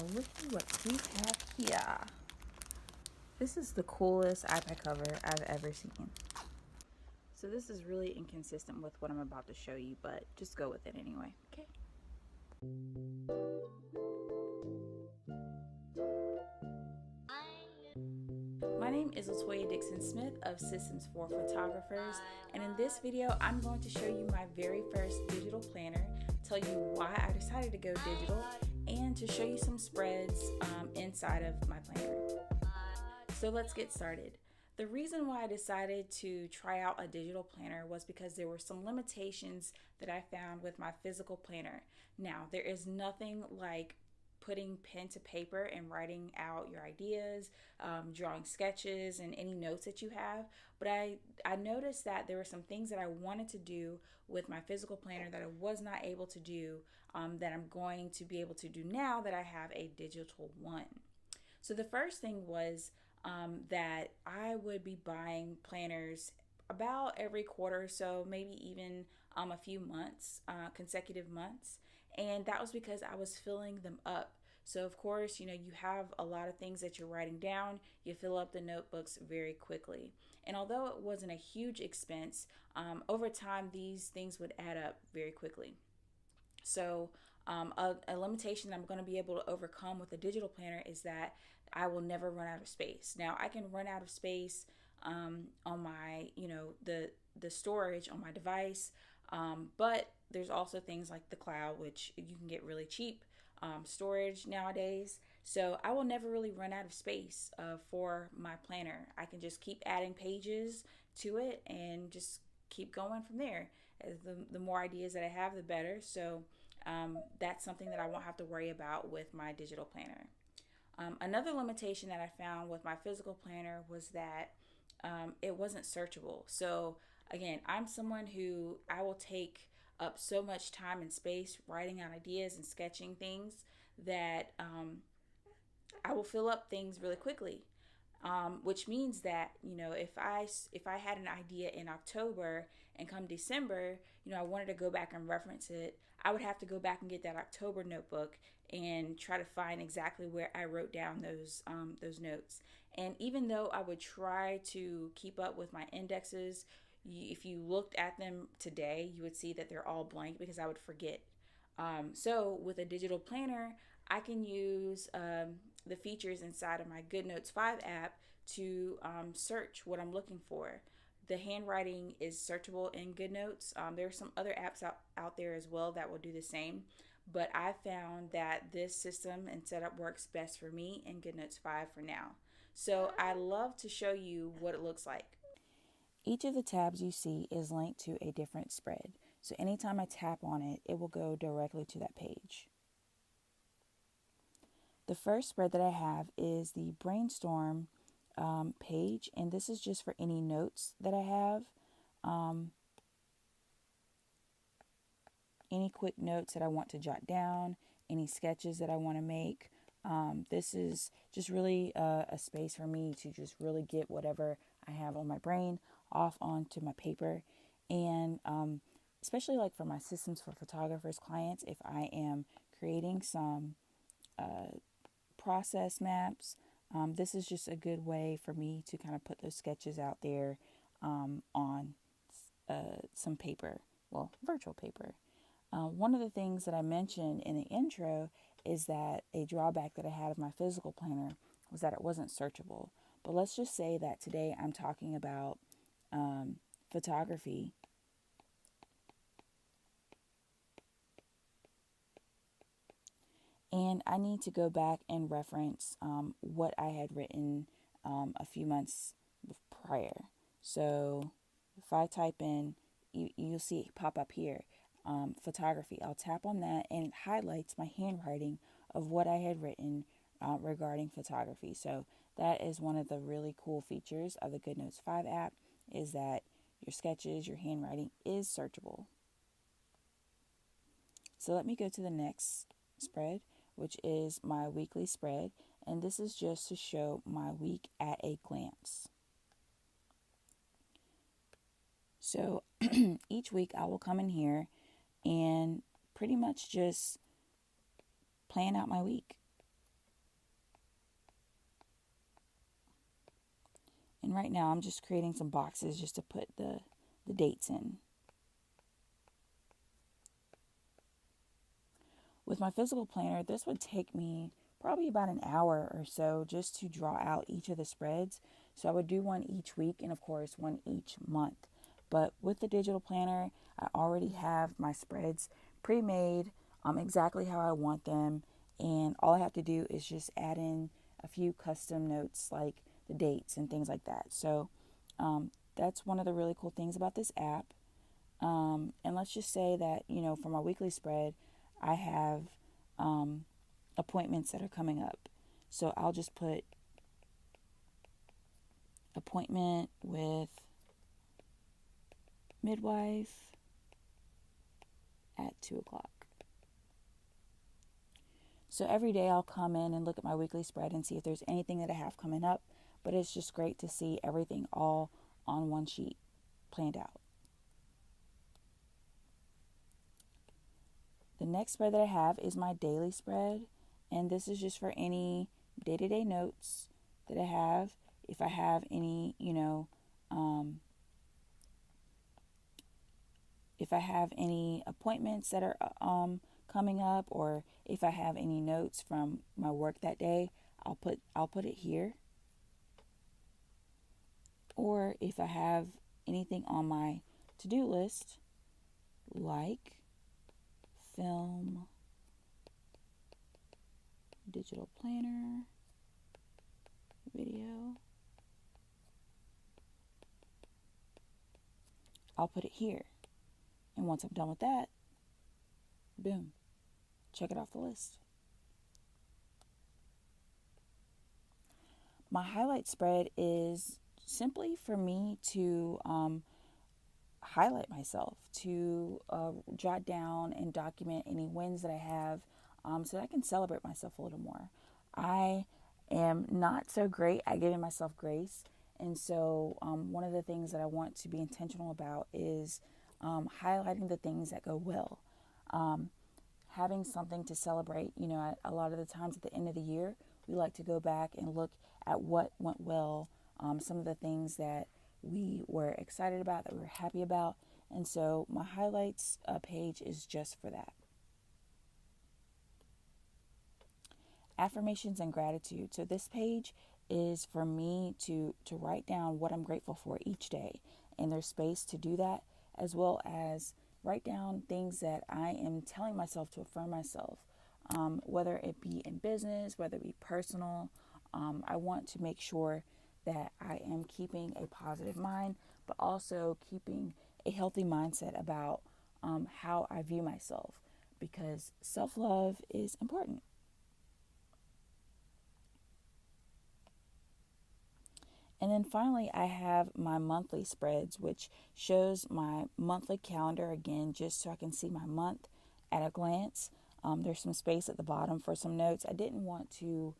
look at what we have here. This is the coolest iPad cover I've ever seen. So this is really inconsistent with what I'm about to show you, but just go with it anyway, okay? My name is Latoya Dixon-Smith of Systems for Photographers, and in this video I'm going to show you my very first digital planner, tell you why I decided to go digital, and to show you some spreads inside of my planner. So let's get started. The reason why I decided to try out a digital planner was because there were some limitations that I found with my physical planner. Now, there is nothing like putting pen to paper and writing out your ideas, drawing sketches and any notes that you have. But I noticed that there were some things that I wanted to do with my physical planner that I was not able to do that I'm going to be able to do now that I have a digital one. So the first thing was that I would be buying planners about every quarter or so, maybe even a few months, consecutive months. And that was because I was filling them up. So of course, you have a lot of things that you're writing down, you fill up the notebooks very quickly. And although it wasn't a huge expense, over time, these things would add up very quickly. So a limitation that I'm going to be able to overcome with a digital planner is that I will never run out of space. Now I can run out of space on my, the storage on my device, but there's also things like the cloud, which you can get really cheap storage nowadays. So I will never really run out of space for my planner. I can just keep adding pages to it and just keep going from there. The more ideas that I have, the better. So that's something that I won't have to worry about with my digital planner. Another limitation that I found with my physical planner was that it wasn't searchable. So again, I'm someone who I will take up so much time and space writing out ideas and sketching things that I will fill up things really quickly. Which means that if I had an idea in October and come December, I wanted to go back and reference it, I would have to go back and get that October notebook and try to find exactly where I wrote down those notes. And even though I would try to keep up with my indexes, if you looked at them today, you would see that they're all blank because I would forget. So with a digital planner, I can use the features inside of my GoodNotes 5 app to search what I'm looking for. The handwriting is searchable in GoodNotes. There are some other apps out there as well that will do the same, but I found that this system and setup works best for me in GoodNotes 5 for now. So I love to show you what it looks like. Each of the tabs you see is linked to a different spread. So anytime I tap on it, it will go directly to that page. The first spread that I have is the brainstorm page, and this is just for any notes that I have, any quick notes that I want to jot down, any sketches that I want to make. This is just really a space for me to just really get whatever I have on my brain off onto my paper. And especially like for my Systems for Photographers clients, if I am creating some process maps, this is just a good way for me to kind of put those sketches out there on some paper, well, virtual paper. One of the things that I mentioned in the intro is that a drawback that I had of my physical planner was that it wasn't searchable. But let's just say that today I'm talking about photography. And I need to go back and reference what I had written a few months prior. So if I type in, you'll see it pop up here, photography. I'll tap on that and it highlights my handwriting of what I had written regarding photography. So that is one of the really cool features of the GoodNotes 5 app, is that your sketches, your handwriting is searchable. So let me go to the next spread, which is my weekly spread, and this is just to show my week at a glance. So each week I will come in here and pretty much just plan out my week. And right now I'm just creating some boxes just to put the dates in. With my physical planner, this would take me probably about an hour or so just to draw out each of the spreads. So I would do one each week and of course one each month. But with the digital planner, I already have my spreads pre-made, exactly how I want them. And all I have to do is just add in a few custom notes like the dates and things like that. So that's one of the really cool things about this app. And let's just say that, for my weekly spread, I have appointments that are coming up. So I'll just put appointment with midwife at 2:00. So every day I'll come in and look at my weekly spread and see if there's anything that I have coming up. But it's just great to see everything all on one sheet planned out. The next spread that I have is my daily spread, and this is just for any day-to-day notes that I have. If I have any, if I have any appointments that are coming up, or if I have any notes from my work that day, I'll put it here. Or if I have anything on my to-do list, like film, digital planner, video, I'll put it here. And once I'm done with that, boom, check it off the list. My highlight spread is simply for me to highlight myself, to jot down and document any wins that I have, so that I can celebrate myself a little more. I am not so great at giving myself grace, and so one of the things that I want to be intentional about is highlighting the things that go well. Having something to celebrate. A lot of the times at the end of the year, we like to go back and look at what went well, some of the things that we were excited about, that we were happy about. And so my highlights page is just for that. Affirmations and gratitude. So this page is for me to write down what I'm grateful for each day. And there's space to do that, as well as write down things that I am telling myself to affirm myself, whether it be in business, whether it be personal. I want to make sure that I am keeping a positive mind, but also keeping a healthy mindset about how I view myself, because self-love is important. And then finally, I have my monthly spreads, which shows my monthly calendar again, just so I can see my month at a glance. There's some space at the bottom for some notes. I didn't want to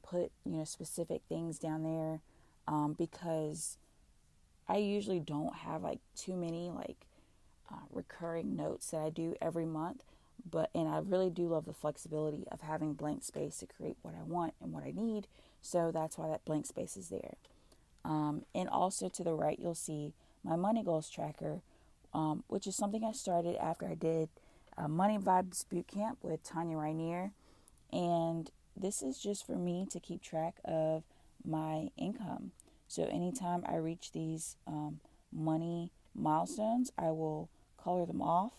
put specific things down there because I usually don't have too many recurring notes that I do every month. And I really do love the flexibility of having blank space to create what I want and what I need. So that's why that blank space is there. And also to the right, you'll see my money goals tracker, which is something I started after I did a Money Vibes Bootcamp with Tanya Rainier. And this is just for me to keep track of my income. So anytime I reach these money milestones, I will color them off.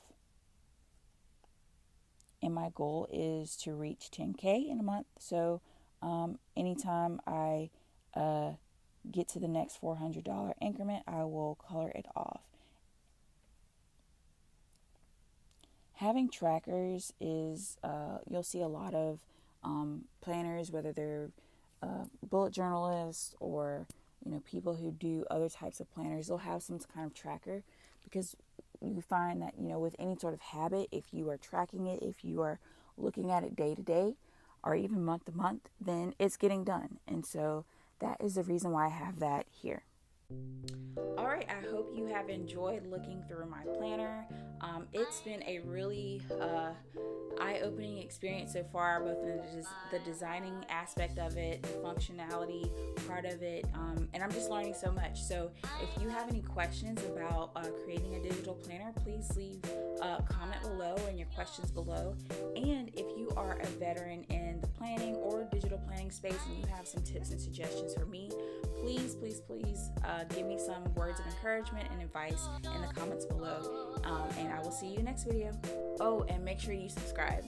And my goal is to reach 10K in a month. So anytime I get to the next $400 increment, I will color it off. Having trackers is, you'll see a lot of planners, whether they're bullet journalists or people who do other types of planners, they'll have some kind of tracker, because you find that with any sort of habit, if you are tracking it, if you are looking at it day to day or even month to month, then it's getting done. And so that is the reason why I have that here. All Alright, I hope you have enjoyed looking through my planner. It's been a really eye-opening experience so far, both in the designing aspect of it, the functionality part of it, and I'm just learning so much. So if you have any questions about creating a digital planner, please leave a comment below and your questions below. And if you are a veteran in the planning or digital planning space and you have some tips and suggestions for me, please give me some words of encouragement and advice in the comments below, and I will see you next video. Oh, and make sure you subscribe.